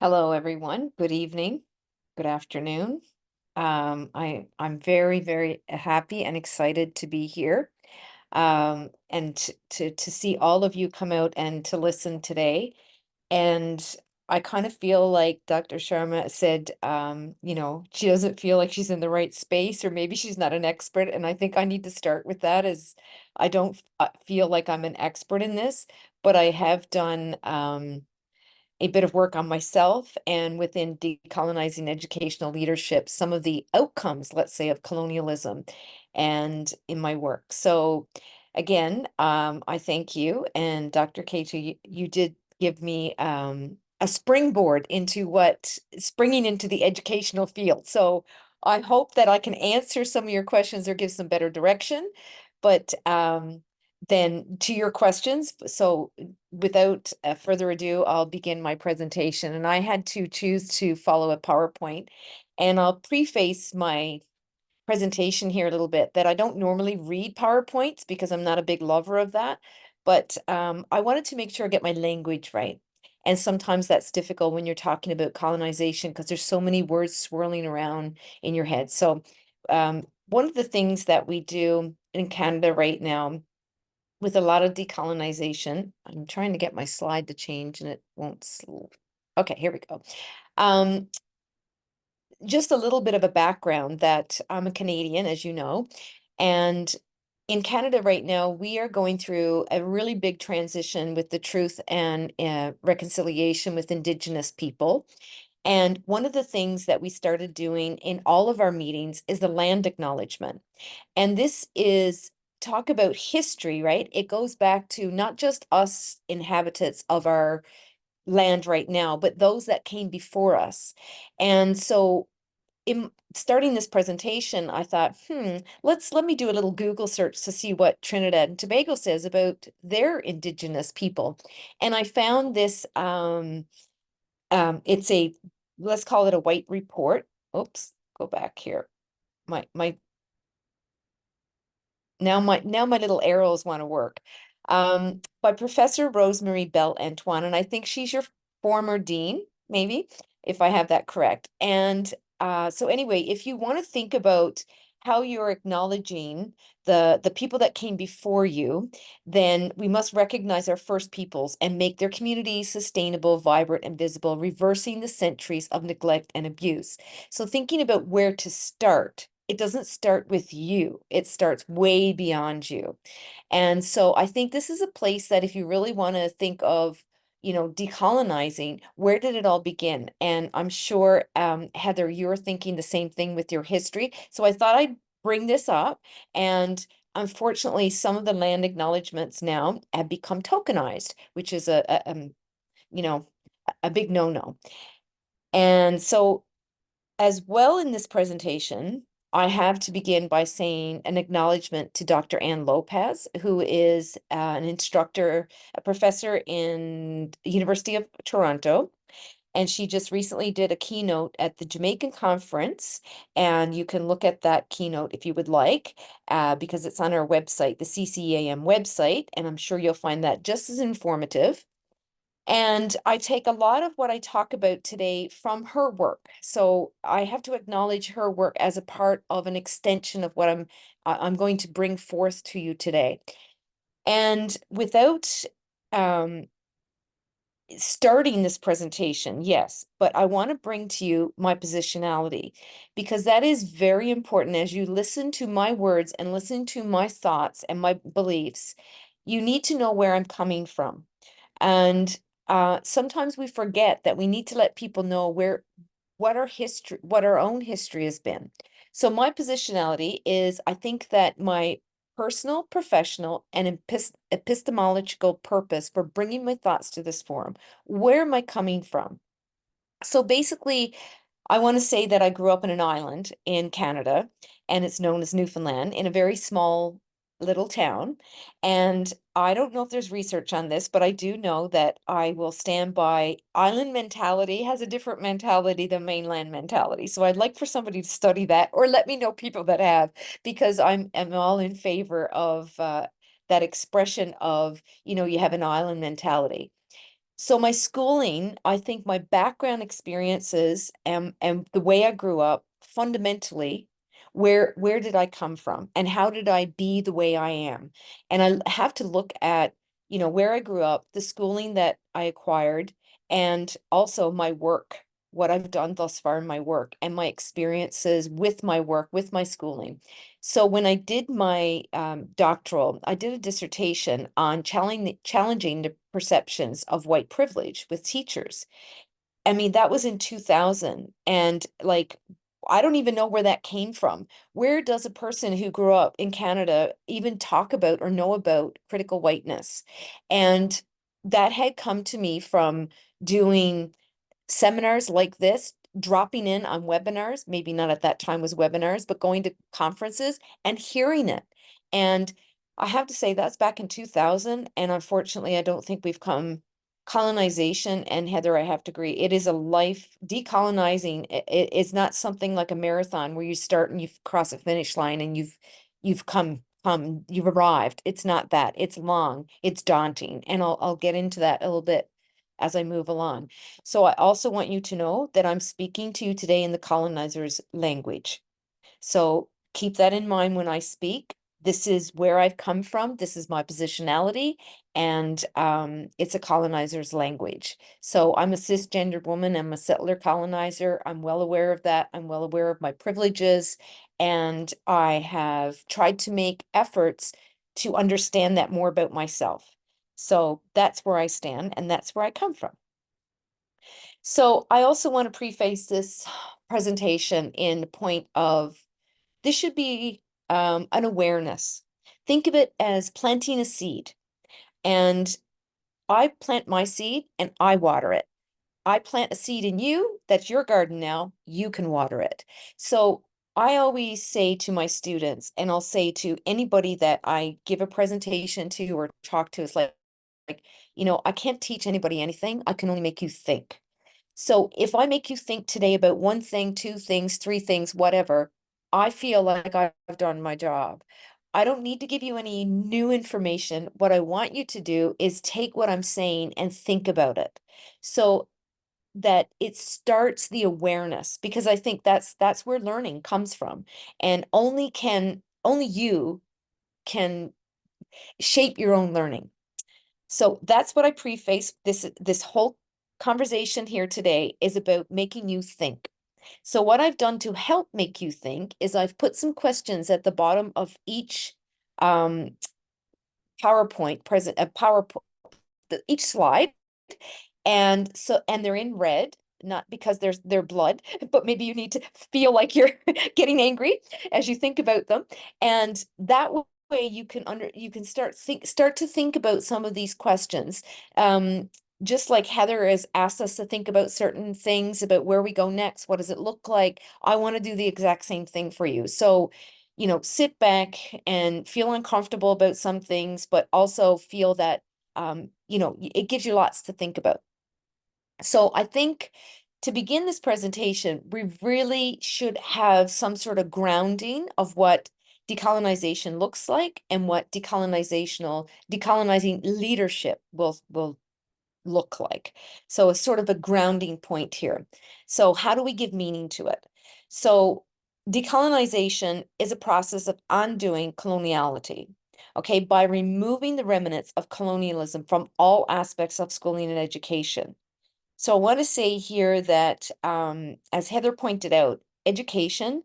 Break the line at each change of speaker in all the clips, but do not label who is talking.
Hello, everyone. Good evening. Good afternoon. I'm very, very happy and excited to be here, and to see all of you come out and to listen today. And I kind of feel like Dr. Sharma said, she doesn't feel like she's in the right space, or maybe she's not an expert. And I think I need to start with that, as I don't feel like I'm an expert in this, but I have done a bit of work on myself and within decolonizing educational leadership, some of the outcomes, let's say, of colonialism and in my work. So again, I thank you. And Dr. Cato, you did give me a springboard into springing into the educational field. So I hope that I can answer some of your questions or give some better direction. But then to your questions, so without further ado, I'll begin my presentation. And I had to choose to follow a PowerPoint. And I'll preface my presentation here a little bit that I don't normally read PowerPoints because I'm not a big lover of that. But I wanted to make sure I get my language right. And sometimes that's difficult when you're talking about colonization because there's so many words swirling around in your head. So one of the things that we do in Canada right now with a lot of decolonization. I'm trying to get my slide to change and it won't. Okay, here we go. Just a little bit of a background that I'm a Canadian, as you know, and in Canada right now, we are going through a really big transition with the truth and reconciliation with Indigenous people. And one of the things that we started doing in all of our meetings is the land acknowledgement. And this is talk about history, right? It goes back to not just us inhabitants of our land right now, but those that came before us. And so in starting this presentation, I thought, let me do a little Google search to see what Trinidad and Tobago says about their Indigenous people. And I found this, it's let's call it a white report. Oops, go back here. My Now my little arrows want to work. By Professor Rosemary Bell Antoine, and I think she's your former dean, maybe, if I have that correct. And so anyway, if you want to think about how you're acknowledging the people that came before you, then we must recognize our first peoples and make their communities sustainable, vibrant, and visible, reversing the centuries of neglect and abuse. So thinking about where to start, it doesn't start with you. It starts way beyond you. And so I think this is a place that if you really want to think of, decolonizing, where did it all begin? And I'm sure, Heather, you're thinking the same thing with your history. So I thought I'd bring this up. And unfortunately, some of the land acknowledgements now have become tokenized, which is you know, a big no-no. And so as well in this presentation, I have to begin by saying an acknowledgement to Dr. Ann Lopez, who is an instructor, a professor in the University of Toronto. And she just recently did a keynote at the Jamaican conference. And you can look at that keynote if you would like, because it's on our website, the CCEAM website. And I'm sure you'll find that just as informative. And I take a lot of what I talk about today from her work. So I have to acknowledge her work as a part of an extension of what I'm going to bring forth to you today. And without starting this presentation, yes, but I want to bring to you my positionality, because that is very important. As you listen to my words and listen to my thoughts and my beliefs, you need to know where I'm coming from. And sometimes we forget that we need to let people know what our own history has been. So my positionality is, I think that my personal, professional, and epistemological purpose for bringing my thoughts to this forum, where am I coming from? So basically, I want to say that I grew up in an island in Canada, and it's known as Newfoundland, in a very small little town. And I don't know if there's research on this, but I do know that I will stand by island mentality has a different mentality than mainland mentality. So I'd like for somebody to study that, or let me know people that have, because I'm all in favor of that expression of, you have an island mentality. So my schooling, I think my background experiences and the way I grew up fundamentally, where did I come from and how did I be the way I am? And I have to look at, where I grew up, the schooling that I acquired, and also my work, what I've done thus far in my work and my experiences with my work, with my schooling. So when I did my doctoral, I did a dissertation on challenging the perceptions of white privilege with teachers. I mean, that was in 2000. And like, I don't even know where that came from. Where does a person who grew up in Canada even talk about or know about critical whiteness? And that had come to me from doing seminars like this, dropping in on webinars, maybe not at that time was webinars, but going to conferences and hearing it. And I have to say that's back in 2000. And unfortunately, I don't think we've come colonization. And Heather, I have to agree, it is a life decolonizing. It's not something like a marathon where you start and you cross a finish line and you've you've arrived. It's not that. It's long, it's daunting. And I'll get into that a little bit as I move along. So I also want you to know that I'm speaking to you today in the colonizer's language. So keep that in mind when I speak. This is where I've come from. This is my positionality, and it's a colonizer's language. So I'm a cisgendered woman. I'm a settler colonizer. I'm well aware of that. I'm well aware of my privileges, and I have tried to make efforts to understand that more about myself. So that's where I stand, and that's where I come from. So I also want to preface this presentation in the point of this should be an awareness. Think of it as planting a seed. And I plant my seed and I water it. I plant a seed in you, that's your garden now, you can water it. So I always say to my students, and I'll say to anybody that I give a presentation to or talk to, it's like, I can't teach anybody anything. I can only make you think. So if I make you think today about one thing, two things, three things, whatever, I feel like I've done my job. I don't need to give you any new information. What I want you to do is take what I'm saying and think about it. So that it starts the awareness, because I think that's where learning comes from. And only you can shape your own learning. So that's what I preface. This whole conversation here today is about making you think. So what I've done to help make you think is I've put some questions at the bottom of each um, PowerPoint, each slide. And they're in red, not because they're blood, but maybe you need to feel like you're getting angry as you think about them. And that way you can start to think about some of these questions. Just like Heather has asked us to think about certain things about where we go next, what does it look like? I want to do the exact same thing for you. So, sit back and feel uncomfortable about some things, but also feel that it gives you lots to think about. So I think to begin this presentation, we really should have some sort of grounding of what decolonization looks like and what decolonizing leadership will look like. So it's sort of a grounding point here. So how do we give meaning to it? So decolonization is a process of undoing coloniality, okay, by removing the remnants of colonialism from all aspects of schooling and education. So I want to say here that, as Heather pointed out, education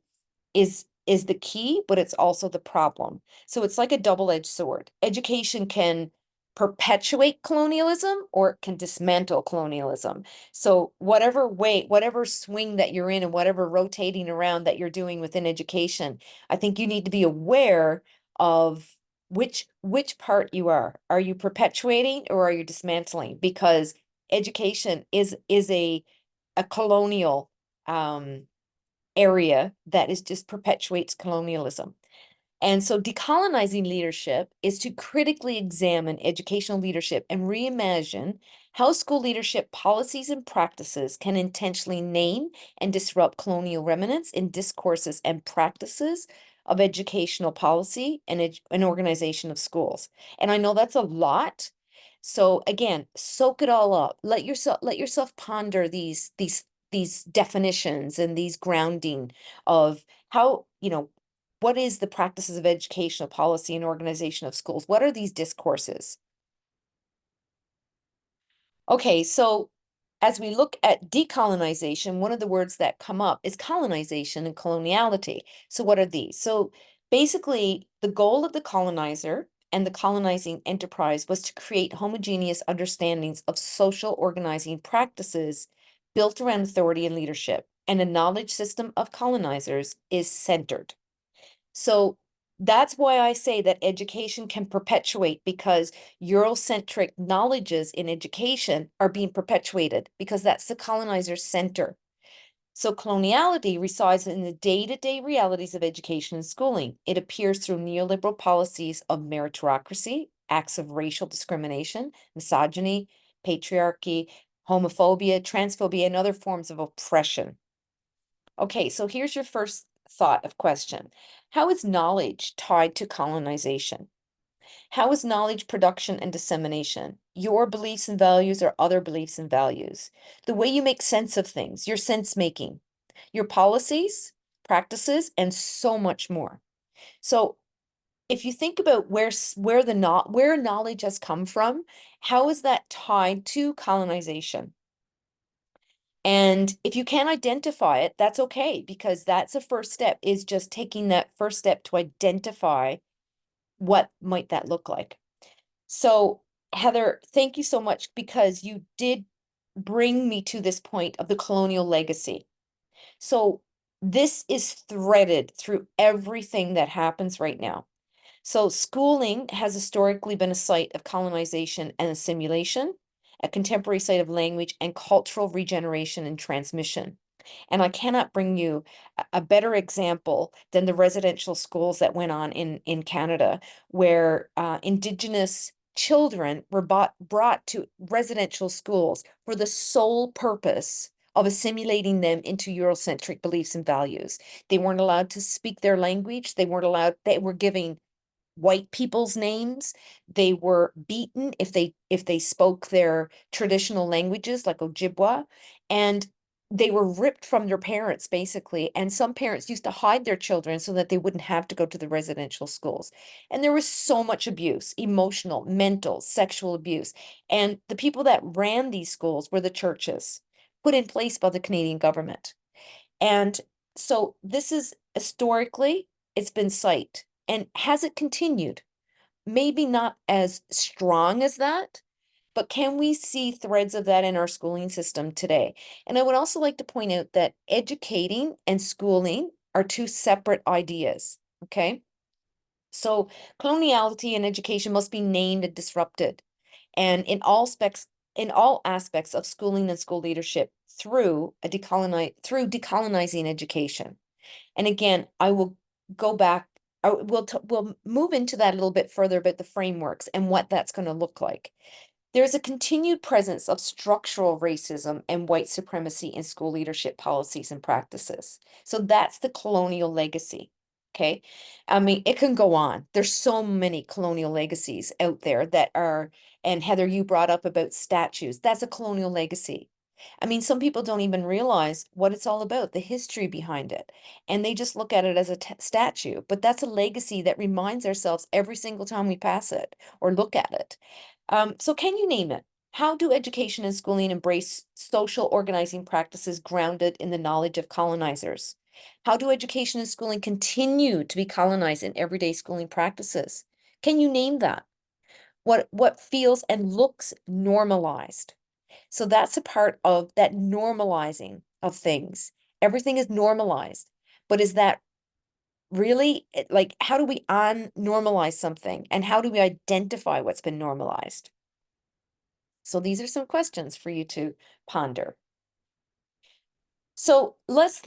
is the key, but it's also the problem. So it's like a double-edged sword. Education can perpetuate colonialism or it can dismantle colonialism. So whatever way, whatever swing that you're in and whatever rotating around that you're doing within education, I think you need to be aware of which part you are. Are you perpetuating or are you dismantling? Because education is a colonial area that is just perpetuates colonialism. And so decolonizing leadership is to critically examine educational leadership and reimagine how school leadership policies and practices can intentionally name and disrupt colonial remnants in discourses and practices of educational policy and an organization of schools. And I know that's a lot, So again, soak it all up. Let yourself ponder these definitions and these grounding of how, what is the practices of educational policy and organization of schools? What are these discourses? Okay, so as we look at decolonization, one of the words that come up is colonization and coloniality. So what are these? So basically, the goal of the colonizer and the colonizing enterprise was to create homogeneous understandings of social organizing practices built around authority and leadership, and a knowledge system of colonizers is centered. So that's why I say that education can perpetuate, because Eurocentric knowledges in education are being perpetuated because that's the colonizer's center. So coloniality resides in the day-to-day realities of education and schooling. It appears through neoliberal policies of meritocracy, acts of racial discrimination, misogyny, patriarchy, homophobia, transphobia, and other forms of oppression. Okay, so here's your first thought of question. How is knowledge tied to colonization? How is knowledge production and dissemination? Your beliefs and values or other beliefs and values? The way you make sense of things, your sense making, your policies, practices, and so much more. So if you think about where knowledge has come from, how is that tied to colonization? And if you can't identify it, that's okay, because that's a first step, is just taking that first step to identify what might that look like. So Heather, thank you so much, because you did bring me to this point of the colonial legacy. So this is threaded through everything that happens right now. So schooling has historically been a site of colonization and assimilation, a contemporary site of language and cultural regeneration and transmission. And I cannot bring you a better example than the residential schools that went on in Canada, where Indigenous children were brought to residential schools for the sole purpose of assimilating them into Eurocentric beliefs and values. They weren't allowed to speak their language. They were giving white people's names. They were beaten if they spoke their traditional languages like Ojibwa, and they were ripped from their parents basically. And some parents used to hide their children so that they wouldn't have to go to the residential schools. And there was so much abuse, emotional, mental, sexual abuse. And the people that ran these schools were the churches, put in place by the Canadian government. And so this is historically, it's been cited. And has it continued? Maybe not as strong as that, but can we see threads of that in our schooling system today? And I would also like to point out that educating and schooling are two separate ideas, okay? So coloniality and education must be named and disrupted, and in all aspects of schooling and school leadership through decolonizing education. And again, I will go back, we'll move into that a little bit further about the frameworks and what that's going to look like. There's a continued presence of structural racism and white supremacy in school leadership policies and practices. So that's the colonial legacy. Okay. I mean, it can go on. There's so many colonial legacies out there that are, and Heather, you brought up about statues. That's a colonial legacy. I mean, some people don't even realize what it's all about, the history behind it. And they just look at it as a statue. But that's a legacy that reminds ourselves every single time we pass it or look at it. So can you name it? How do education and schooling embrace social organizing practices grounded in the knowledge of colonizers? How do education and schooling continue to be colonized in everyday schooling practices? Can you name that? What feels and looks normalized? So that's a part of that normalizing of things. Everything is normalized, but is that really like, how do we unnormalize something, and how do we identify what's been normalized? So these are some questions for you to ponder. So let's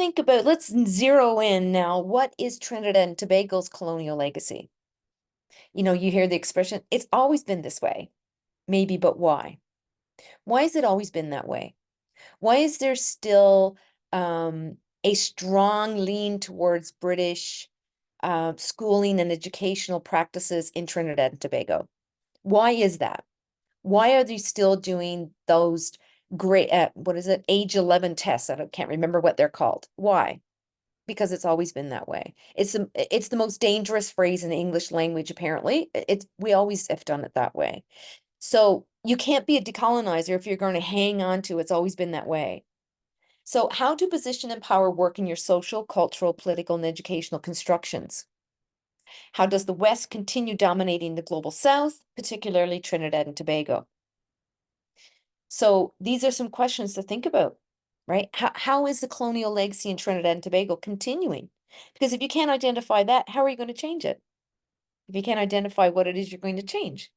zero in now. What is Trinidad and Tobago's colonial legacy? You hear the expression, it's always been this way. Maybe, but why? Why has it always been that way? Why is there still a strong lean towards British schooling and educational practices in Trinidad and Tobago? Why is that? Why are they still doing those great, what is it, age 11 tests? I can't remember what they're called. Why? Because it's always been that way. It's the most dangerous phrase in the English language, apparently. We always have done it that way. So you can't be a decolonizer if you're going to hang on to it's always been that way. So how do position and power work in your social, cultural, political, and educational constructions? How does the West continue dominating the global South, particularly Trinidad and Tobago? So these are some questions to think about, right? How is the colonial legacy in Trinidad and Tobago continuing? Because if you can't identify that, how are you going to change it? If you can't identify what it is you're going to change.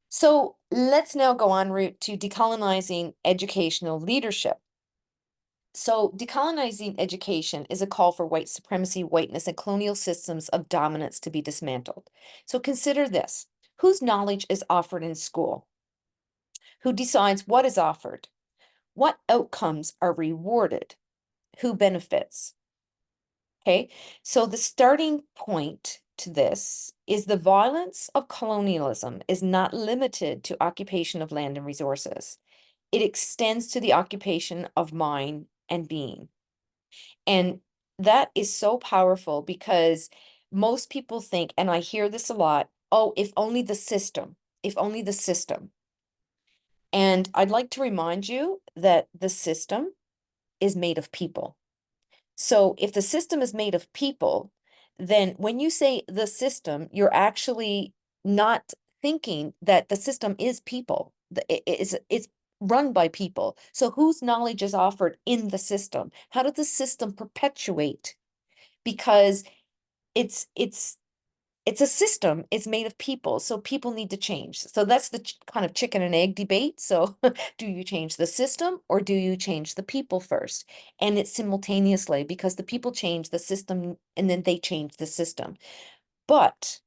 So let's now go en route to decolonizing educational leadership. So decolonizing education is a call for white supremacy, whiteness, and colonial systems of dominance to be dismantled. So consider this. Whose knowledge is offered in school? Who decides what is offered? What outcomes are rewarded? Who benefits? Okay, so the starting point to this is the violence of colonialism is not limited to occupation of land and resources. It extends to the occupation of mind and being. And that is so powerful because most people think, and I hear this a lot, oh, if only the system, if only the system. And I'd like to remind you that the system is made of people. So if the system is made of people, then when you say the system, you're actually not thinking that the system is people. It's run by people. So whose knowledge is offered in the system? How does the system perpetuate? Because it's it's a system, it's made of people, so people need to change. So that's the kind of chicken and egg debate. So do you change the system or do you change the people first? And it's simultaneously because the people change the system and then they change the system. But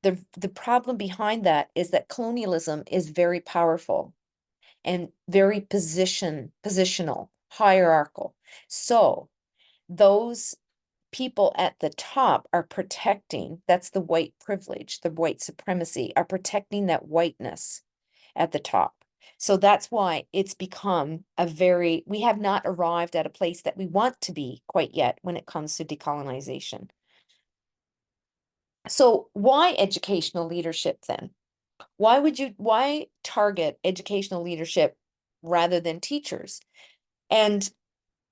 the problem behind that is that colonialism is very powerful and very positional, hierarchical. So those people at the top are protecting, that's the white privilege, the white supremacy, are protecting that whiteness at the top. So that's why it's become we have not arrived at a place that we want to be quite yet when it comes to decolonization. So why educational leadership then? Why target educational leadership rather than teachers? And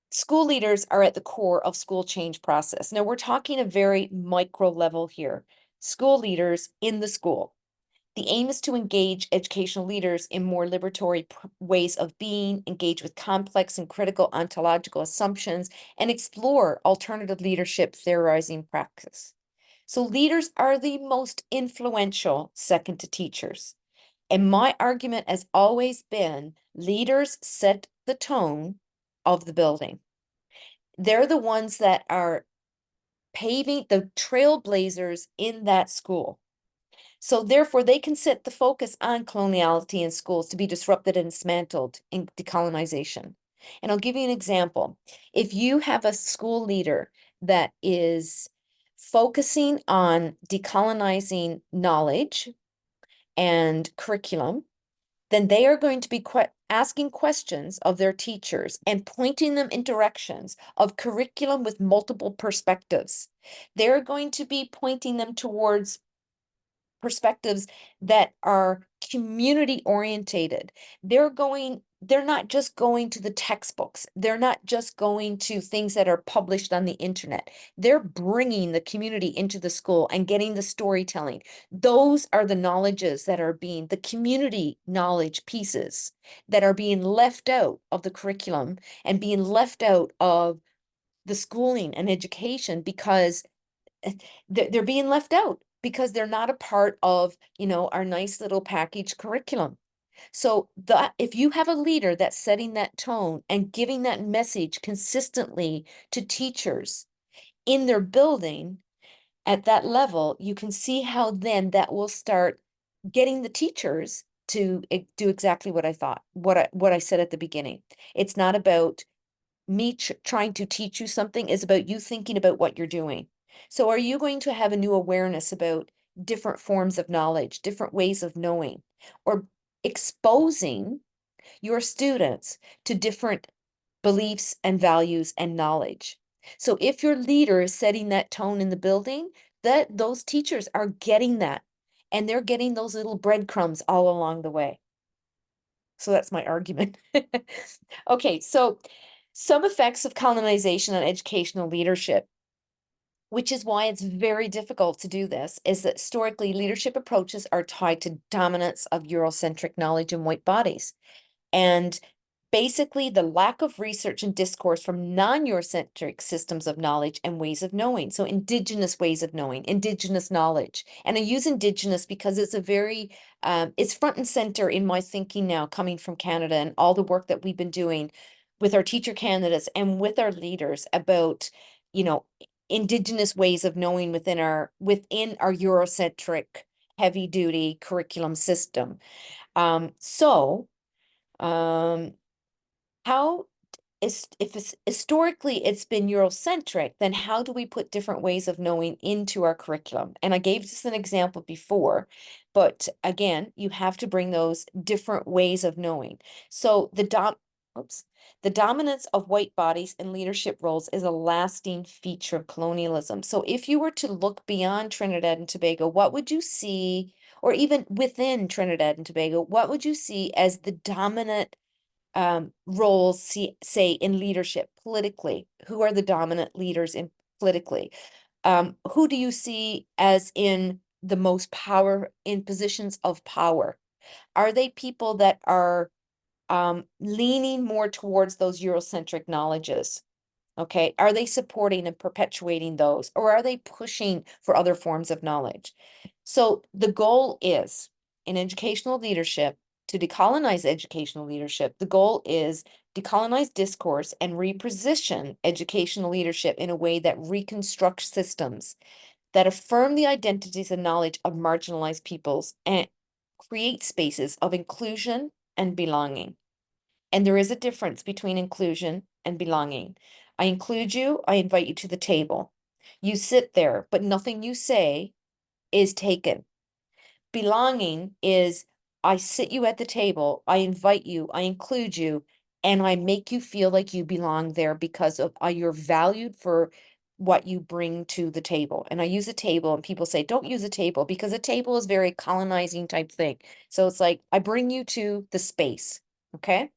school leaders are at the core of school change process. Now we're talking a very micro level here. School leaders in the school. The aim is to engage educational leaders in more liberatory ways of being, engage with complex and critical ontological assumptions, and explore alternative leadership theorizing practice. So leaders are the most influential second to teachers. And my argument has always been leaders set the tone of the building. They're the ones that are paving the trailblazers in that school. So therefore, they can set the focus on coloniality in schools to be disrupted and dismantled in decolonization. And I'll give you an example. If you have a school leader that is focusing on decolonizing knowledge and curriculum, then they are going to be asking questions of their teachers and pointing them in directions of curriculum with multiple perspectives. They're going to be pointing them towards perspectives that are community orientated. They're not just going to the textbooks. They're not just going to things that are published on the internet. They're bringing the community into the school and getting the storytelling. Those are the knowledges that are the community knowledge pieces that are being left out of the curriculum and being left out of the schooling and education because they're being left out because they're not a part of, our nice little package curriculum. So if you have a leader that's setting that tone and giving that message consistently to teachers in their building at that level, you can see how then that will start getting the teachers to do exactly what I thought, what I said at the beginning. It's not about me trying to teach you something, is about you thinking about what you're doing. So are you going to have a new awareness about different forms of knowledge, different ways of knowing, or exposing your students to different beliefs and values and knowledge. So if your leader is setting that tone in the building, that those teachers are getting that, and they're getting those little breadcrumbs all along the way. So that's my argument. Okay, so some effects of colonization on educational leadership, which is why it's very difficult to do this, is that historically leadership approaches are tied to dominance of Eurocentric knowledge in white bodies. And basically, the lack of research and discourse from non-Eurocentric systems of knowledge and ways of knowing. So indigenous ways of knowing, indigenous knowledge. And I use indigenous because it's a very, it's front and center in my thinking now, coming from Canada and all the work that we've been doing with our teacher candidates and with our leaders about, indigenous ways of knowing within our Eurocentric heavy duty curriculum system. So how is if it's historically it's been Eurocentric, then how do we put different ways of knowing into our curriculum? And I gave this an example before, but again, you have to bring those different ways of knowing. So the dominance of white bodies in leadership roles is a lasting feature of colonialism. So if you were to look beyond Trinidad and Tobago, what would you see, or even within Trinidad and Tobago, what would you see as the dominant roles, say in leadership politically? Who are the dominant leaders in politically? Who do you see as in the most power, in positions of power? Are they people that are leaning more towards those Eurocentric knowledges? Okay, are they supporting and perpetuating those, or are they pushing for other forms of knowledge? So the goal is in educational leadership to decolonize educational leadership. The goal is decolonize discourse and reposition educational leadership in a way that reconstructs systems that affirm the identities and knowledge of marginalized peoples and create spaces of inclusion and belonging. And there is a difference between inclusion and belonging. I include you, I invite you to the table. You sit there, but nothing you say is taken. Belonging is I sit you at the table, I invite you, I include you, and I make you feel like you belong there because of you're valued for what you bring to the table. And I use a table, and people say, don't use a table because a table is very colonizing type thing. So it's like I bring you to the space. Okay.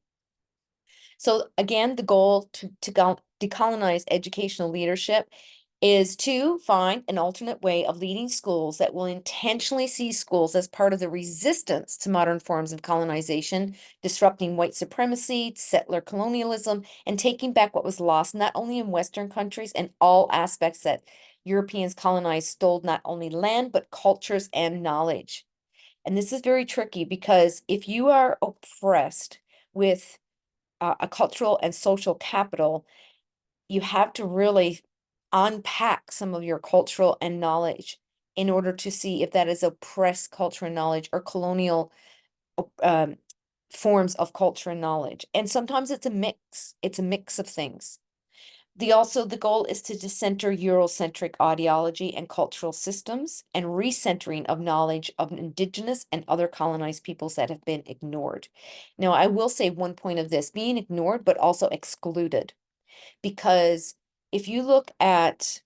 So again, the goal to decolonize educational leadership is to find an alternate way of leading schools that will intentionally see schools as part of the resistance to modern forms of colonization, disrupting white supremacy, settler colonialism, and taking back what was lost, not only in Western countries and all aspects that Europeans colonized, stole not only land, but cultures and knowledge. And this is very tricky because if you are oppressed with a cultural and social capital, you have to really unpack some of your cultural and knowledge in order to see if that is oppressed culture and knowledge or colonial um, forms of culture and knowledge. And sometimes it's a mix. It's a mix of things. The goal is to decenter Eurocentric ideology and cultural systems and recentering of knowledge of indigenous and other colonized peoples that have been ignored. Now, I will say one point of this being ignored, but also excluded, because if you look at,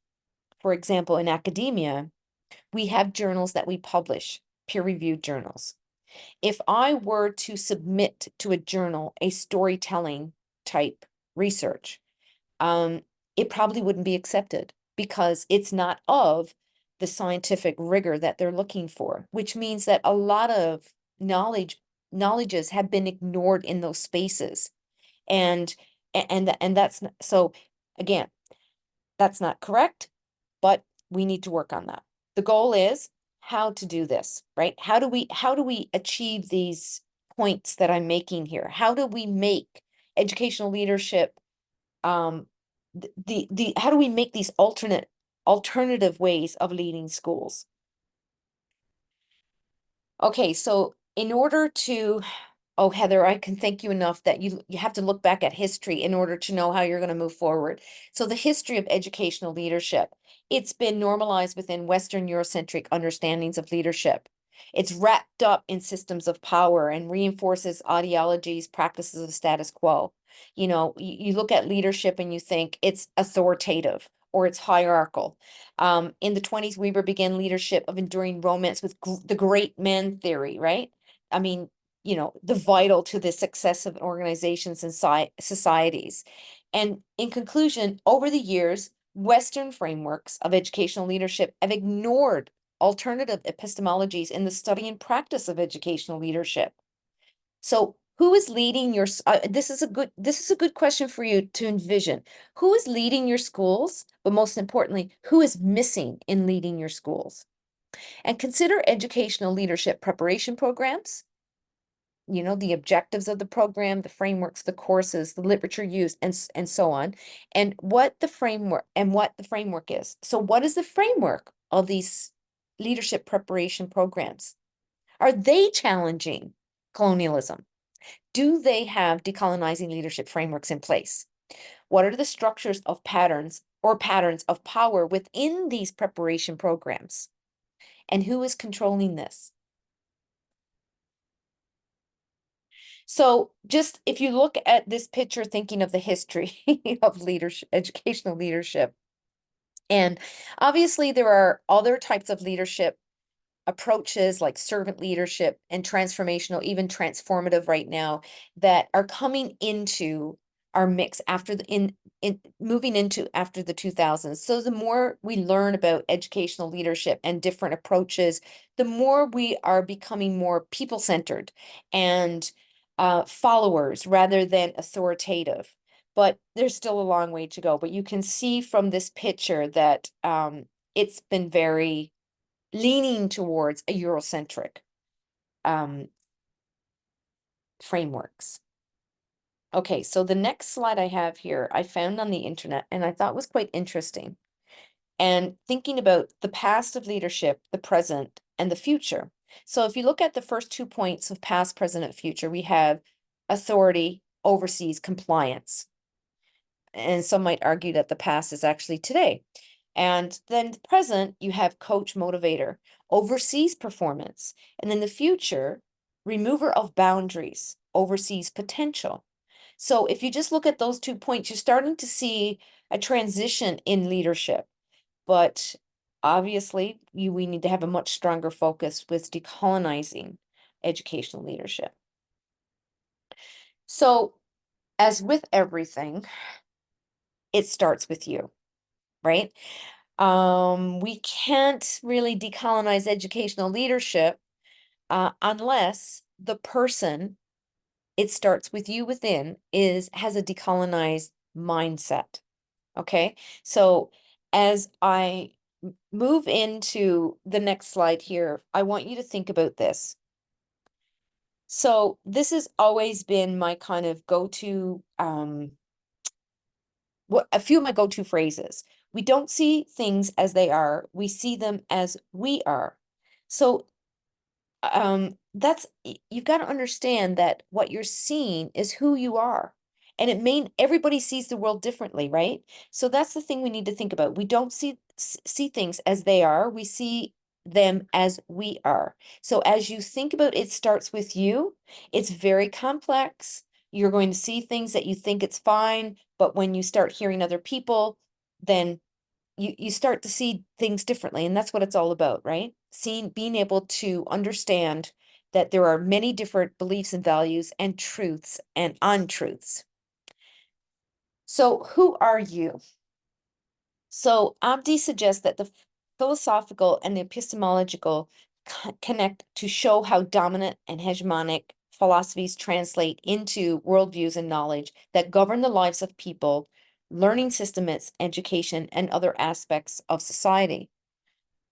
for example, in academia, we have journals that we publish, peer-reviewed journals. If I were to submit to a journal a storytelling type research, it probably wouldn't be accepted because it's not of the scientific rigor that they're looking for, which means that a lot of knowledges have been ignored in those spaces. And and that's so again, that's not correct, but we need to work on that. The goal is how to do this, right? How do we achieve these points that I'm making here? How do we make educational leadership um the how do we make these alternative ways of leading schools? Okay, so in order to Oh, Heather, I can thank you enough that you have to look back at history in order to know how you're going to move forward. So the history of educational leadership, it's been normalized within Western Eurocentric understandings of leadership. It's wrapped up in systems of power and reinforces ideologies, practices of status quo. You look at leadership and you think it's authoritative or it's hierarchical. In the 20s, Weber began leadership of enduring romance with the great men theory, right? I mean, the vital to the success of organizations and societies. And in conclusion, over the years, Western frameworks of educational leadership have ignored alternative epistemologies in the study and practice of educational leadership. So who is leading your, this is a good question for you to envision. Who is leading your schools? But most importantly, who is missing in leading your schools? And consider educational leadership preparation programs, the objectives of the program, the frameworks, the courses, the literature used, and so on, and what the framework is. So what is the framework of these leadership preparation programs? Are they challenging colonialism? Do they have decolonizing leadership frameworks in place? What are the structures of patterns of power within these preparation programs? And who is controlling this? So just if you look at this picture, thinking of the history of leadership, educational leadership, and obviously there are other types of leadership approaches like servant leadership and transformational, even transformative right now, that are coming into our mix after in moving into after the 2000s. So the more we learn about educational leadership and different approaches, the more we are becoming more people-centered and followers rather than authoritative. But there's still a long way to go. But you can see from this picture that it's been very leaning towards a Eurocentric um, frameworks. Okay, so the next slide I have here, I found on the internet and I thought was quite interesting. And thinking about the past of leadership, the present, and the future. So if you look at the first 2 points of past, present, and future, we have authority oversees compliance. And some might argue that the past is actually today. And then the present, you have coach motivator, oversees performance. And then the future, remover of boundaries, oversees potential. So if you just look at those 2 points, you're starting to see a transition in leadership. But obviously, we need to have a much stronger focus with decolonizing educational leadership. So as with everything, it starts with you, right? We can't really decolonize educational leadership unless the person, it starts with you within, has a decolonized mindset. Okay, so as I move into the next slide here, I want you to think about this. So this has always been my kind of go-to a few of my go-to phrases. We don't see things as they are, we see them as we are. So you've got to understand that what you're seeing is who you are. And everybody sees the world differently, right? So that's the thing we need to think about. We don't see things as they are, we see them as we are. So as you think about it starts with you, it's very complex. You're going to see things that you think it's fine, but when you start hearing other people, then you start to see things differently, and that's what it's all about, right? Being able to understand that there are many different beliefs and values and truths and untruths. So who are you? So Abdi suggests that the philosophical and the epistemological connect to show how dominant and hegemonic philosophies translate into worldviews and knowledge that govern the lives of people, learning systems, education, and other aspects of society.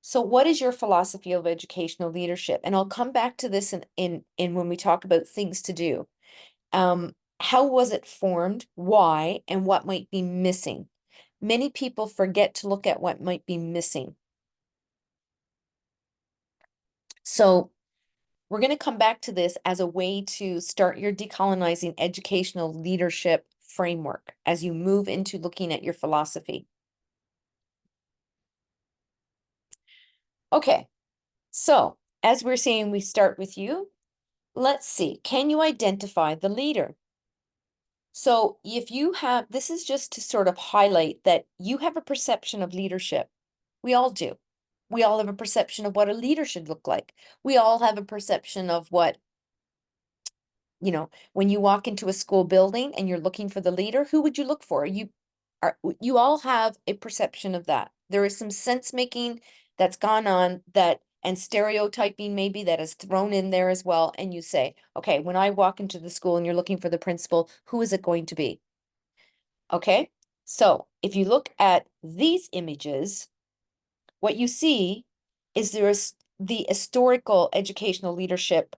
So what is your philosophy of educational leadership? And I'll come back to this in when we talk about things to do. How was it formed? Why? And what might be missing? Many people forget to look at what might be missing. So We're going to come back to this as a way to start your decolonizing educational leadership framework as you move into looking at your philosophy. Okay, so as we're saying, we start with you. Let's see, can you identify the leader? So if you have, this is just to sort of highlight that you have a perception of leadership. We all do. We all have a perception of what a leader should look like. We all have a perception of what, when you walk into a school building and you're looking for the leader, who would you look for? You all have a perception of that. There is some sense making that's gone on and stereotyping maybe that is thrown in there as well. And you say, okay, when I walk into the school and you're looking for the principal, who is it going to be? Okay, so if you look at these images, what you see is there's the historical educational leadership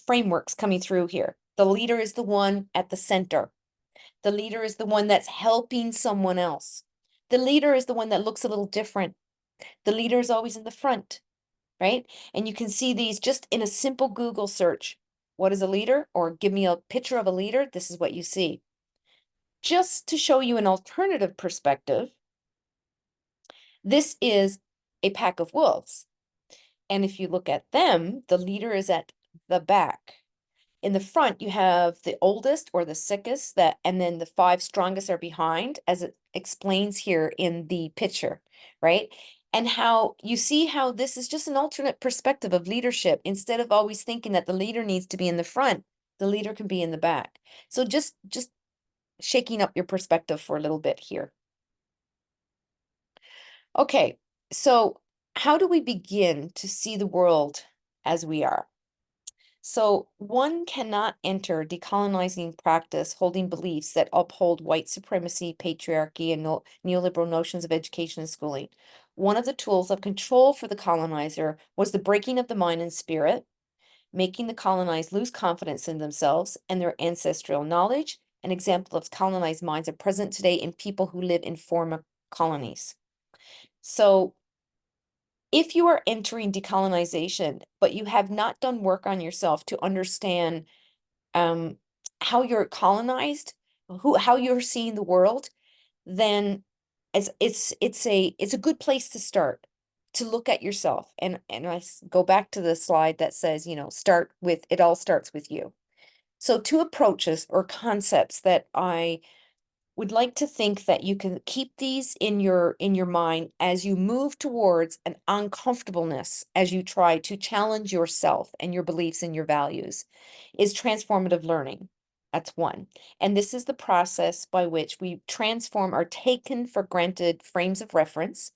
frameworks coming through here. The leader is the one at the center. The leader is the one that's helping someone else. The leader is the one that looks a little different. The leader is always in the front, right? And you can see these just in a simple Google search. What is a leader? Or give me a picture of a leader. This is what you see. Just to show you an alternative perspective, this is a pack of wolves. And if you look at them, the leader is at the back. In the front, you have the oldest or the sickest, and then the 5 strongest are behind, as it explains here in the picture, right? And how you see how this is just an alternate perspective of leadership. Instead of always thinking that the leader needs to be in the front, the leader can be in the back. So just shaking up your perspective for a little bit here. Okay, so how do we begin to see the world as we are? So one cannot enter decolonizing practice holding beliefs that uphold white supremacy, patriarchy, and neoliberal notions of education and schooling. One of the tools of control for the colonizer was the breaking of the mind and spirit, making the colonized lose confidence in themselves and their ancestral knowledge. An example of colonized minds are present today in people who live in former colonies. So if you are entering decolonization, but you have not done work on yourself to understand how you're colonized, how you're seeing the world, then it's a good place to start to look at yourself. And go back to the slide that says, start with, it all starts with you. So 2 approaches or concepts that I would like to think that you can keep these in your mind as you move towards an uncomfortableness as you try to challenge yourself and your beliefs and your values is transformative learning. That's one. And this is the process by which we transform our taken for granted frames of reference,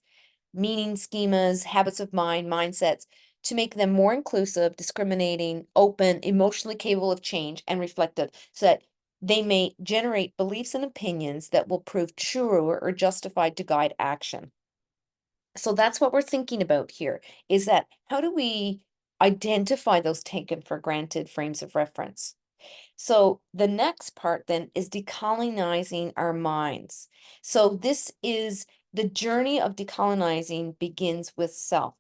meaning schemas, habits of mind, mindsets, to make them more inclusive, discriminating, open, emotionally capable of change, and reflective, so that they may generate beliefs and opinions that will prove true or justified to guide action. So that's what we're thinking about here, is that how do we identify those taken for granted frames of reference? So the next part then is decolonizing our minds. So this is the journey of decolonizing begins with self.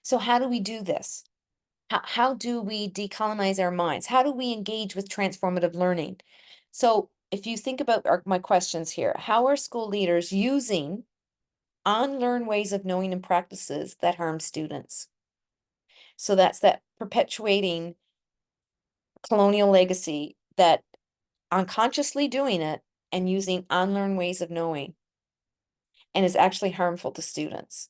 So how do we do this? How do we decolonize our minds? How do we engage with transformative learning? So if you think about my questions here, how are school leaders using unlearned ways of knowing and practices that harm students? So that's that perpetuating colonial legacy, that unconsciously doing it and using unlearned ways of knowing, and is actually harmful to students.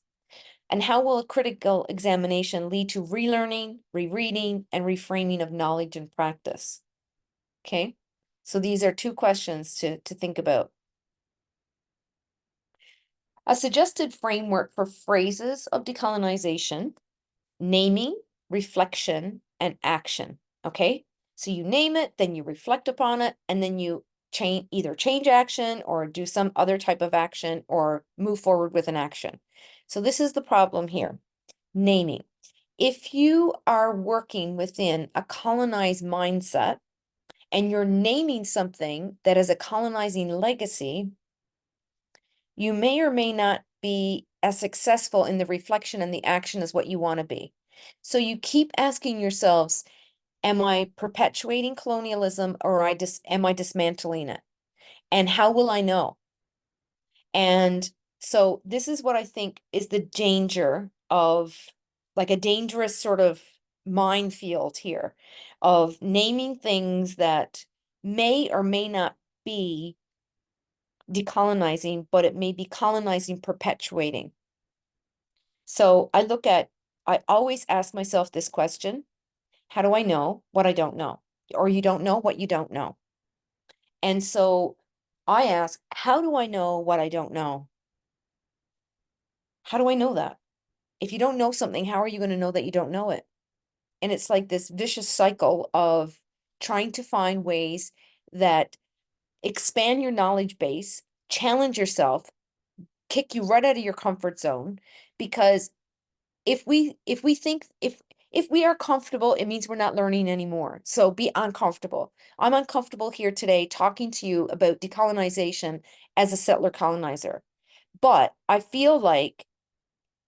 And how will a critical examination lead to relearning, rereading, and reframing of knowledge and practice? Okay, so these are 2 questions to think about. A suggested framework for phrases of decolonization: naming, reflection, and action. Okay, so you name it, then you reflect upon it, and then you either change action or do some other type of action or move forward with an action. So this is the problem here. Naming. If you are working within a colonized mindset and you're naming something that is a colonizing legacy, you may or may not be as successful in the reflection and the action as what you want to be. So you keep asking yourselves, am I perpetuating colonialism or am I dismantling it? And how will I know? And so this is what I think is the danger of, like, a dangerous sort of minefield here of naming things that may or may not be decolonizing, but it may be colonizing, perpetuating. So I always ask myself this question: how do I know what I don't know? Or you don't know what you don't know. And so I ask, how do I know what I don't know? How do I know that? If you don't know something, how are you going to know that you don't know it? And it's like this vicious cycle of trying to find ways that expand your knowledge base, challenge yourself, kick you right out of your comfort zone. Because if we are comfortable, it means we're not learning anymore. So be uncomfortable. I'm uncomfortable here today talking to you about decolonization as a settler colonizer. But I feel like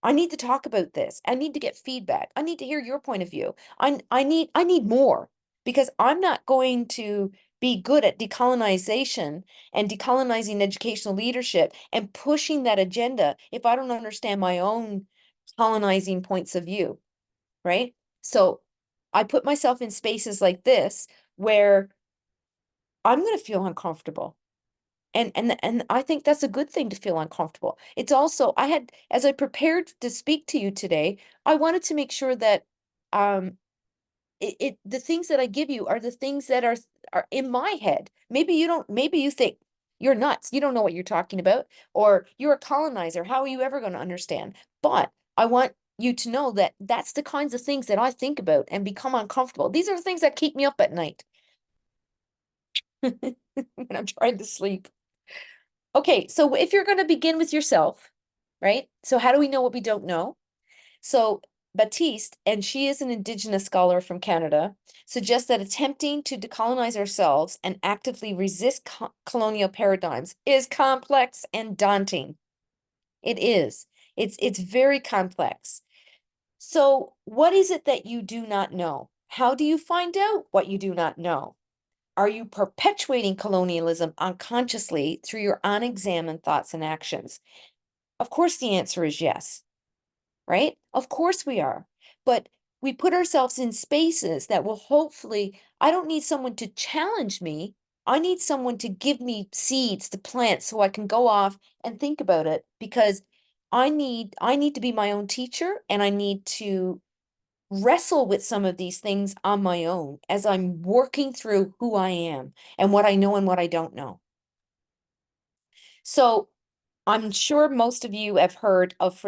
I need to talk about this. I need to get feedback. I need to hear your point of view. I need more, because I'm not going to be good at decolonization and decolonizing educational leadership and pushing that agenda if I don't understand my own colonizing points of view, right? So I put myself in spaces like this where I'm going to feel uncomfortable. And I think that's a good thing, to feel uncomfortable. It's also, as I prepared to speak to you today, I wanted to make sure that um the things that I give you are the things that are in my head. Maybe you think you're nuts, you don't know what you're talking about, or you're a colonizer, how are you ever going to understand? But I want you to know that that's the kinds of things that I think about and become uncomfortable. These are the things that keep me up at night when I'm trying to sleep. Okay, so if you're going to begin with yourself, right? So how do we know what we don't know? So Baptiste, and she is an Indigenous scholar from Canada, suggests that attempting to decolonize ourselves and actively resist colonial paradigms is complex and daunting. It is. It's very complex. So what is it that you do not know? How do you find out what you do not know? Are you perpetuating colonialism unconsciously through your unexamined thoughts and actions? Of course, the answer is yes, right? Of course we are. But we put ourselves in spaces that will hopefully, I don't need someone to challenge me. I need someone to give me seeds to plant so I can go off and think about it, because I need to be my own teacher, and I need to wrestle with some of these things on my own as I'm working through who I am and what I know and what I don't know. So I'm sure most of you have heard of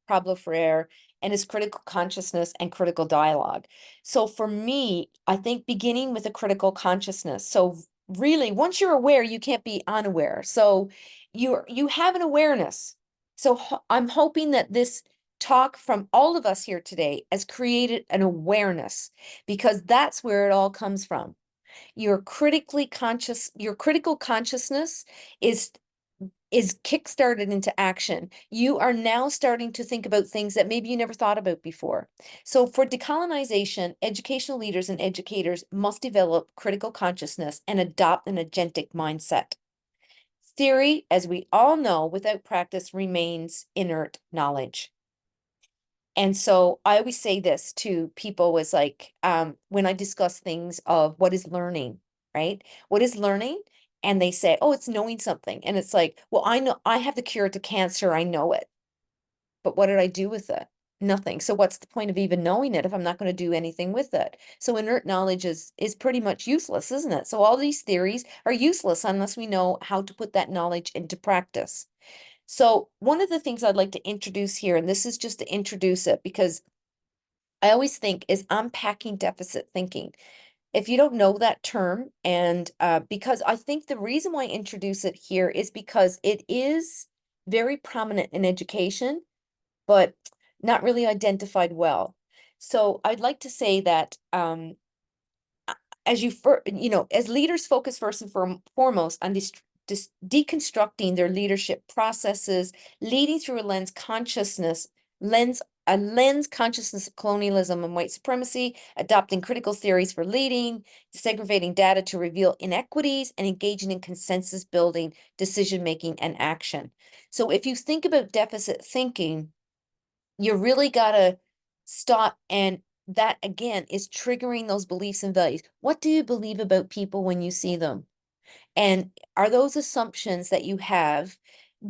Pablo Freire and his critical consciousness and critical dialogue. So for me, I think beginning with a critical consciousness. So really, once you're aware, you can't be unaware. So you have an awareness. So I'm hoping that this talk from all of us here today has created an awareness, because that's where it all comes from. Your critical consciousness is kickstarted into action. You are now starting to think about things that maybe you never thought about before. So for decolonization, educational leaders and educators must develop critical consciousness and adopt an agentic mindset. Theory, as we all know, without practice remains inert knowledge. And so I always say this to people, was like, when I discuss things of what is learning, right? What is learning? And they say, oh, it's knowing something. And it's like, well, I know I have the cure to cancer. I know it. But what did I do with it? Nothing. So what's the point of even knowing it if I'm not going to do anything with it? So inert knowledge is pretty much useless, isn't it? So all these theories are useless unless we know how to put that knowledge into practice. So one of the things I'd like to introduce here, and this is just to introduce it, because I always think, is unpacking deficit thinking. If you don't know that term, and because I think the reason why I introduce it here is because it is very prominent in education, but not really identified well. So I'd like to say that as leaders focus first and foremost on deconstructing their leadership processes, leading through a lens a lens consciousness of colonialism and white supremacy, adopting critical theories for leading, disaggregating data to reveal inequities, and engaging in consensus building, decision making, and action. So if you think about deficit thinking, you really got to stop, and that again is triggering those beliefs and values. What do you believe about people when you see them? And are those assumptions that you have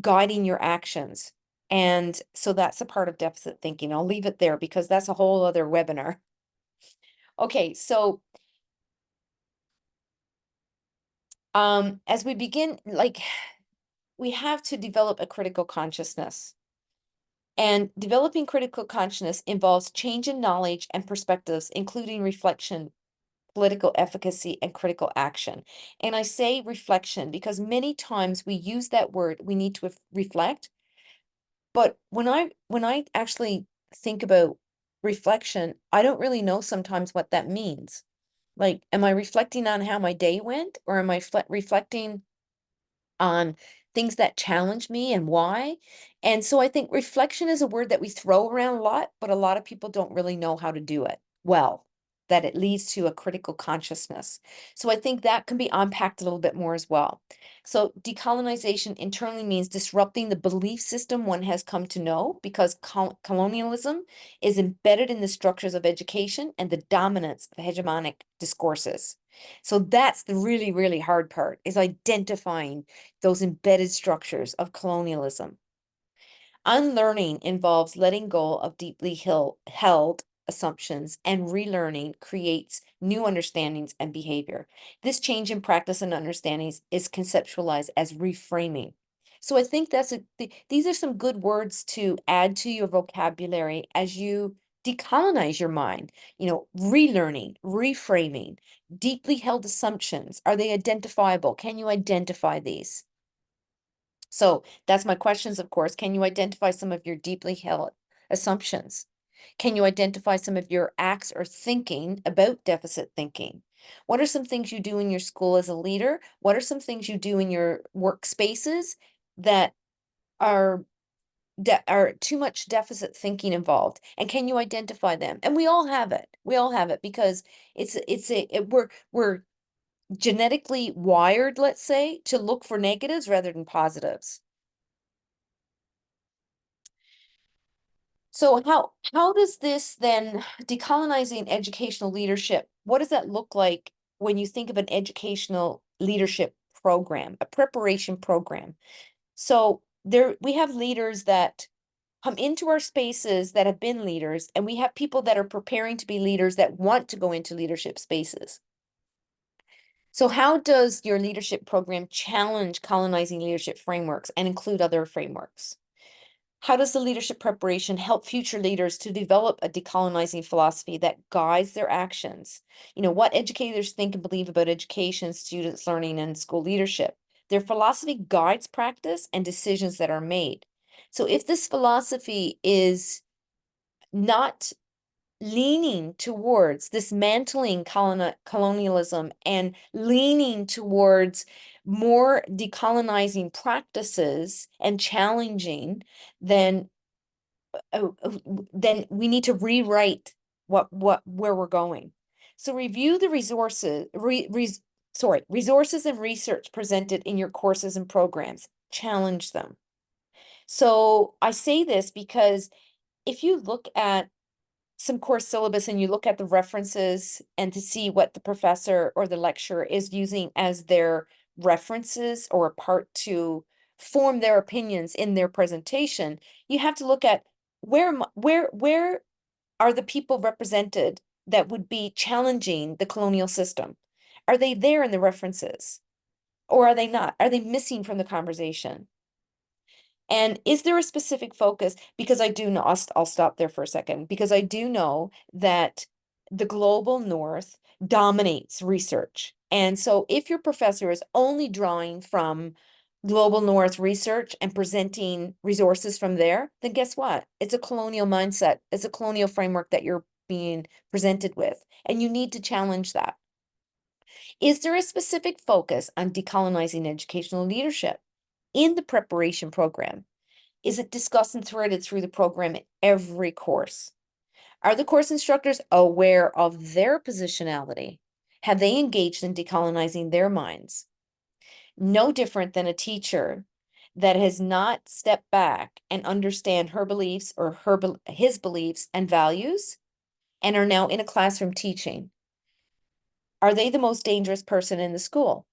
guiding your actions? And so that's a part of deficit thinking. I'll leave it there because that's a whole other webinar. Okay, so as we begin, like, we have to develop a critical consciousness. And developing critical consciousness involves change in knowledge and perspectives, including reflection, political efficacy, and critical action. And I say reflection because many times we use that word, we need to reflect. But when I actually think about reflection, I don't really know sometimes what that means. Like, am I reflecting on how my day went, or am I reflecting on things that challenge me and why? And so I think reflection is a word that we throw around a lot, but a lot of people don't really know how to do it well, that it leads to a critical consciousness. So I think that can be unpacked a little bit more as well. So decolonization internally means disrupting the belief system one has come to know, because colonialism is embedded in the structures of education and the dominance of hegemonic discourses. So that's the really, really hard part, is identifying those embedded structures of colonialism. Unlearning involves letting go of deeply held assumptions, and relearning creates new understandings and behavior. This change in practice and understandings is conceptualized as reframing. So I think these are some good words to add to your vocabulary as you decolonize your mind. Relearning, reframing, deeply held assumptions. Are they identifiable? Can you identify these? So that's my questions, of course. Can you identify some of your deeply held assumptions? Can you identify some of your acts or thinking about deficit thinking? What are some things you do in your school as a leader? What are some things you do in your workspaces that are too much deficit thinking involved? And can you identify them? And we all have it. We all have it because we're genetically wired, let's say, to look for negatives rather than positives. So how does this then, decolonizing educational leadership, what does that look like when you think of an educational leadership program, a preparation program? So there we have leaders that come into our spaces that have been leaders, and we have people that are preparing to be leaders that want to go into leadership spaces. So how does your leadership program challenge colonizing leadership frameworks and include other frameworks? How does the leadership preparation help future leaders to develop a decolonizing philosophy that guides their actions? What educators think and believe about education, students learning, and school leadership. Their philosophy guides practice and decisions that are made. So if this philosophy is not leaning towards dismantling colonialism and leaning towards more decolonizing practices and challenging, then then we need to rewrite where we're going. So review the resources and research presented in your courses and programs. Challenge them. So I say this because if you look at some course syllabus and you look at the references and to see what the professor or the lecturer is using as their references or a part to form their opinions in their presentation, you have to look at where are the people represented that would be challenging the colonial system? Are they there in the references, or are they not? Are they missing from the conversation? And is there a specific focus? Because I do know, I'll stop there for a second, because I do know that the global north dominates research. And so if your professor is only drawing from global north research and presenting resources from there, then guess what? It's a colonial mindset. It's a colonial framework that you're being presented with, and you need to challenge that. Is there a specific focus on decolonizing educational leadership in the preparation program? Is it discussed and threaded through the program in every course? Are the course instructors aware of their positionality? Have they engaged in decolonizing their minds? No different than a teacher that has not stepped back and understand her beliefs or his beliefs and values and are now in a classroom teaching. Are they the most dangerous person in the school?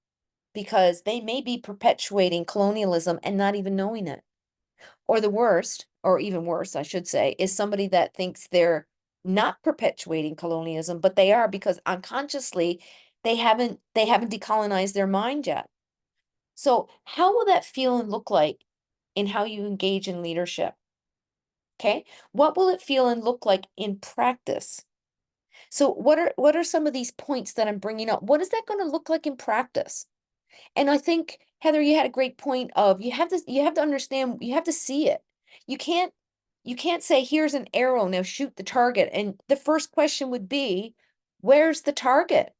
Because they may be perpetuating colonialism and not even knowing it. Or the worst, or even worse, I should say, is somebody that thinks they're not perpetuating colonialism, but they are because unconsciously they haven't decolonized their mind yet. So how will that feel and look like in how you engage in leadership? Okay. What will it feel and look like in practice? So what are some of these points that I'm bringing up? What is that going to look like in practice? And I think, Heather, you had a great point of you have to understand, you have to see it. You can't you can't say, here's an arrow, now shoot the target. And the first question would be, where's the target?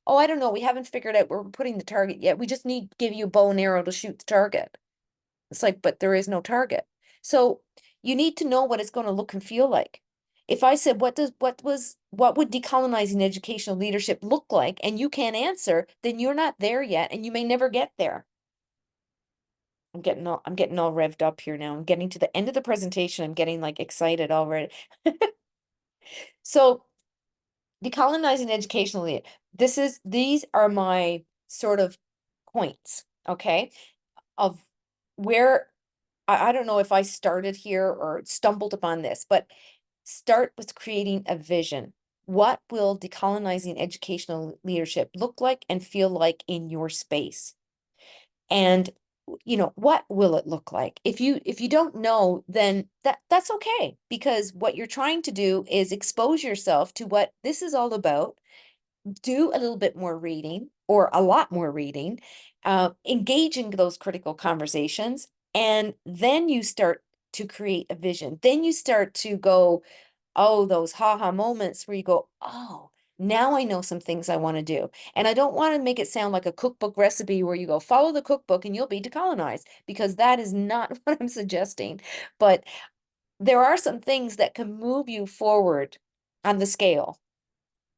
Oh, I don't know. We haven't figured out where we're putting the target yet. We just need to give you a bow and arrow to shoot the target. It's like, but there is no target. So you need to know what it's going to look and feel like. If I said, what would decolonizing educational leadership look like? And you can't answer, then you're not there yet, and you may never get there. I'm getting all revved up here now. I'm getting to the end of the presentation. I'm getting like excited already. So decolonizing educational leadership. These are my sort of points, okay, of where I don't know if I started here or stumbled upon this, but start with creating a vision. What will decolonizing educational leadership look like and feel like in your space? And what will it look like? If you don't know, then that's okay, because what you're trying to do is expose yourself to what this is all about, do a little bit more reading or a lot more reading, engage in those critical conversations, and then you start to create a vision. Then you start to go, oh, those ha-ha moments where you go, oh, now I know some things I want to do. And I don't want to make it sound like a cookbook recipe where you go, follow the cookbook and you'll be decolonized, because that is not what I'm suggesting. But there are some things that can move you forward on the scale,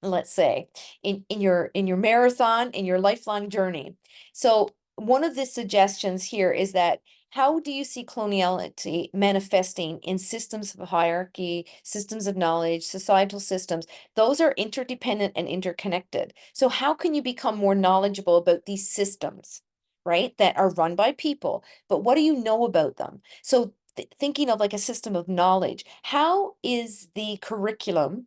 let's say, in your marathon, in your lifelong journey. So one of the suggestions here is that, how do you see coloniality manifesting in systems of hierarchy, systems of knowledge, societal systems? Those are interdependent and interconnected. So how can you become more knowledgeable about these systems, right, that are run by people, but what do you know about them? So thinking of like a system of knowledge, how is the curriculum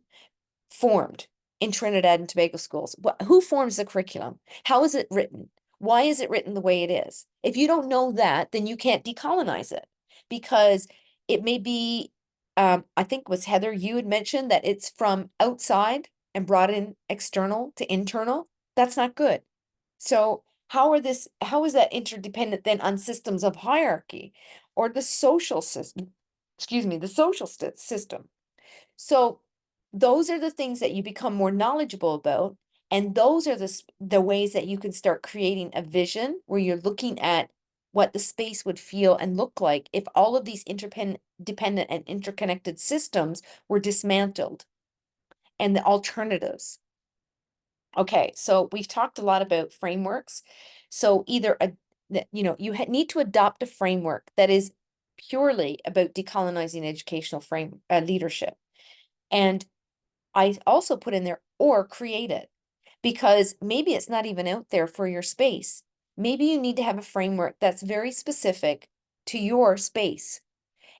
formed in Trinidad and Tobago schools? Who forms the curriculum? How is it written? Why is it written the way it is? If you don't know that, then you can't decolonize it, because it may be, I think it was Heather, you had mentioned that it's from outside and brought in external to internal. That's not good. So how is that interdependent then on systems of hierarchy or the social system? Excuse me, the social system. So those are the things that you become more knowledgeable about. And those are the ways that you can start creating a vision where you're looking at what the space would feel and look like if all of these dependent and interconnected systems were dismantled, and the alternatives. Okay, so we've talked a lot about frameworks. So either you need to adopt a framework that is purely about decolonizing educational leadership. And I also put in there, or create it, because maybe it's not even out there for your space. Maybe you need to have a framework that's very specific to your space.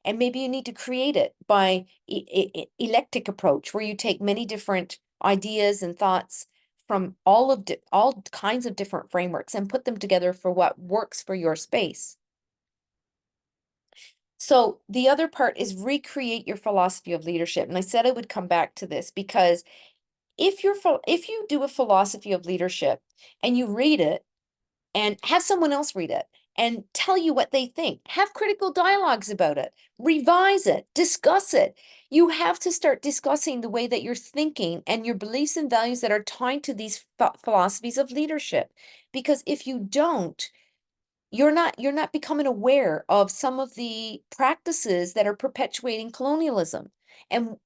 And maybe you need to create it by eclectic approach, where you take many different ideas and thoughts from all kinds of different frameworks and put them together for what works for your space. So the other part is recreate your philosophy of leadership. And I said I would come back to this, because if you do a philosophy of leadership and you read it and have someone else read it and tell you what they think, have critical dialogues about it, revise it, discuss it. You have to start discussing the way that you're thinking and your beliefs and values that are tied to these philosophies of leadership. Because if you don't, you're not becoming aware of some of the practices that are perpetuating colonialism and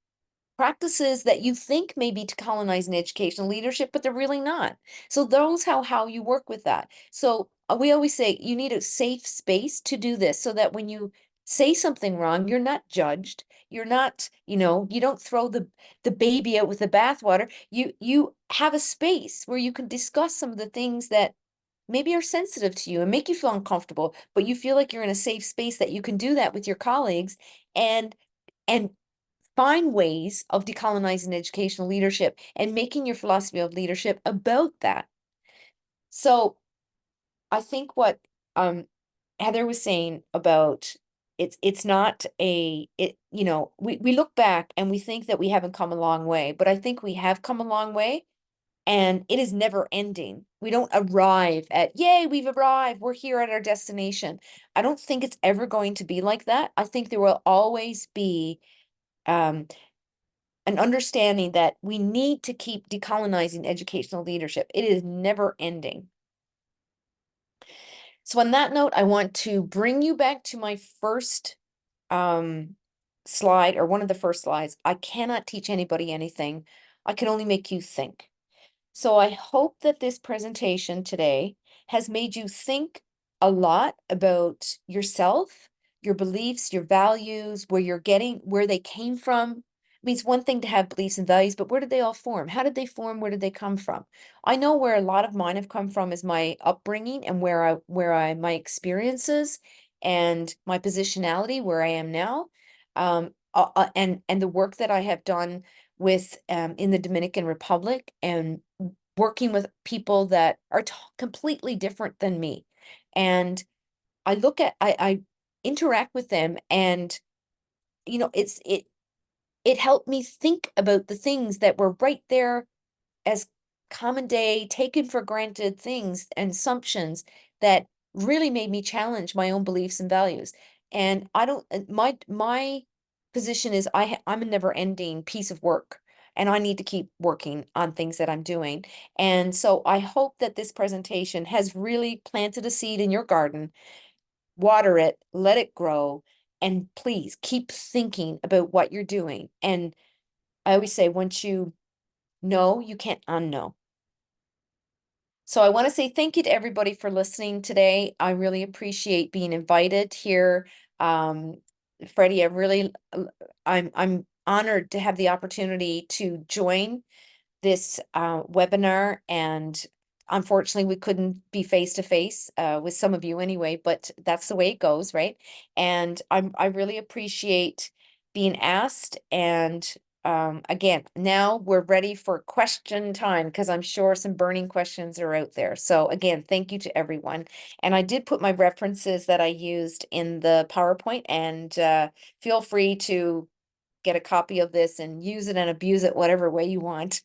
practices that you think may be to colonize an educational leadership, but they're really not. So those how you work with that. So we always say you need a safe space to do this so that when you say something wrong, you're not judged. You're not, you don't throw the baby out with the bathwater. You have a space where you can discuss some of the things that maybe are sensitive to you and make you feel uncomfortable, but you feel like you're in a safe space that you can do that with your colleagues and and find ways of decolonizing educational leadership and making your philosophy of leadership about that. So I think what Heather was saying about it's not we look back and we think that we haven't come a long way, but I think we have come a long way and it is never ending. We don't arrive at, yay, we've arrived, we're here at our destination. I don't think it's ever going to be like that. I think there will always be um, an understanding that we need to keep decolonizing educational leadership. It is never ending. So on that note, I want to bring you back to my first slide, or one of the first slides. I cannot teach anybody anything. I can only make you think. So I hope that this presentation today has made you think a lot about yourself, your beliefs, your values, where they came from. I mean, it's one thing to have beliefs and values, but where did they all form? How did they form? Where did they come from? I know where a lot of mine have come from is my upbringing and my experiences and my positionality where I am now. And the work that I have done with in the Dominican Republic and working with people that are completely different than me. And I interact with them and it helped me think about the things that were right there as common day, taken for granted things and assumptions that really made me challenge my own beliefs and values. And I don't, my position is I'm a never ending piece of work and I need to keep working on things that I'm doing. And so I hope that this presentation has really planted a seed in your garden, water it, let it grow, and please keep thinking about what you're doing. And I always say, once you know, you can't unknow. So I want to say thank you to everybody for listening today. I really appreciate being invited here. Freddie, I'm honored to have the opportunity to join this webinar, and unfortunately we couldn't be face to face with some of you anyway, but that's the way it goes, right? And I really appreciate being asked, and again, now we're ready for question time because I'm sure some burning questions are out there. So again, thank you to everyone. And I did put my references that I used in the PowerPoint, and feel free to get a copy of this and use it and abuse it whatever way you want.